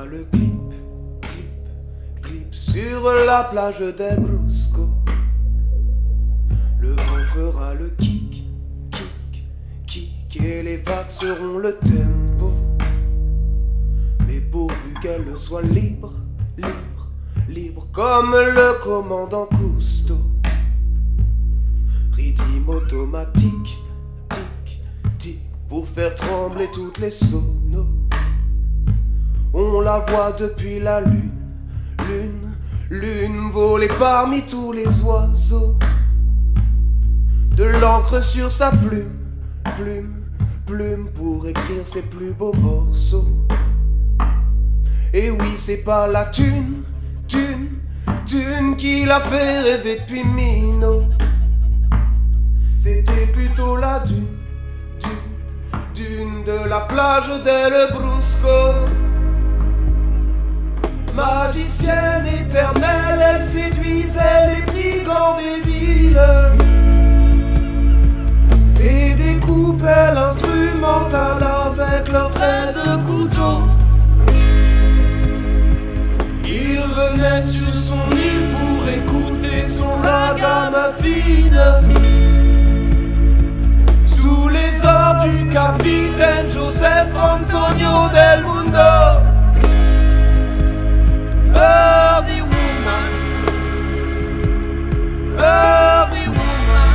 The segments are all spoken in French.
fera le clip, clip, clip sur la plage des Brusco. Le vent fera le kick, kick, kick et les vagues seront le tempo. Mais pourvu qu'elle soit libre, libre, libre comme le commandant Cousteau. Rythme automatique, tic, tic, pour faire trembler toutes les sonos. On la voit depuis la lune, lune, lune, voler parmi tous les oiseaux. De l'encre sur sa plume, plume, plume, pour écrire ses plus beaux morceaux. Et oui, c'est pas la thune, thune, thune qui l'a fait rêver depuis Mino. C'était plutôt la dune, dune, dune de la plage d'El Brusco. Magicienne éternelle, elle séduisait les brigands des îles et découpait l'instrumental avec leurs 13 couteaux. Il venait sur son île pour écouter son ragamuffin sous les ordres du capitaine Joseph Antonio del Mundo. Birdie woman, birdie woman,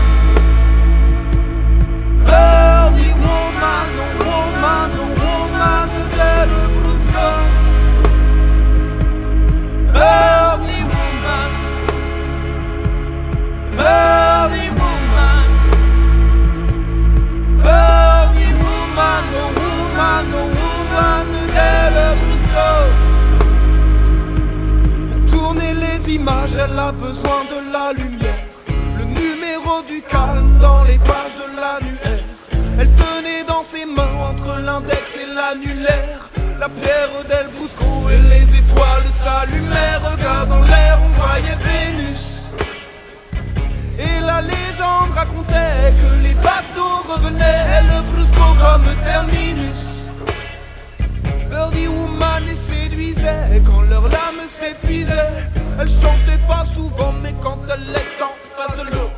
birdie woman, oh woman, oh woman del Brusco. Birdie woman, birdie woman, birdie woman, oh woman, oh woman del Brusco. Image, elle a besoin de la lumière, le numéro du calme dans les pages de l'annuaire. Elle tenait dans ses mains entre l'index et l'annulaire la pierre d'El Brusco et les étoiles s'allumèrent. Regarde dans l'air, on voyait Vénus. Et la légende racontait que les bateaux revenaient El Brusco comme terminus. Birdie woman les séduisait quand leur lame s'épuisait. Elle chantait pas souvent, mais quand elle est en face de l'eau,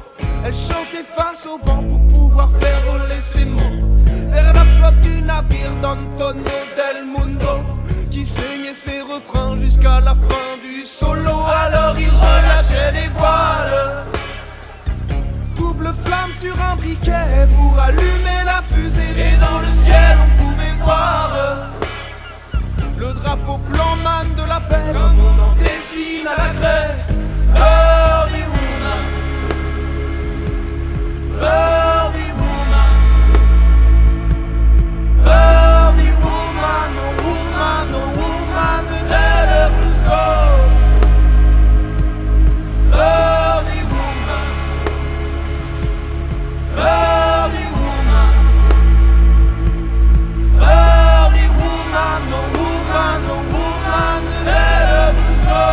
elle chantait face au vent pour pouvoir faire voler ses mots vers la flotte du navire d'Antonio del Mundo, qui saignait ses refrains jusqu'à la fin du solo. Alors il relâchait les voiles, double flamme sur un briquet pour allumer la fusée. Et dans le ciel on pouvait voir le drapeau blanc-man de la paix, comme on en dessine à la craie. Birdie woman, birdie woman, birdie woman, oh woman, oh woman del Brusco. Birdie woman, birdie woman, birdie woman, oh woman, oh woman del Brusco.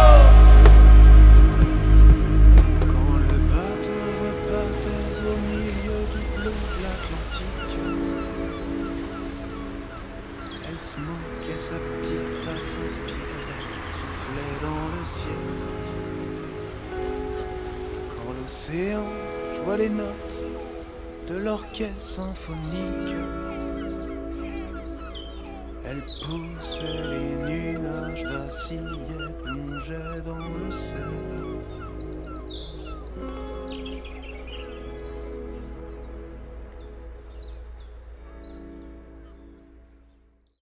Quand le bateau repartait au milieu du bleu de l'Atlantique, elle se moquait, sa petite taf inspirait, soufflait dans le ciel. Quand l'océan jouait les notes de l'orchestre symphonique, elle poussait les nuages, vacillait, plongeait dans le ciel.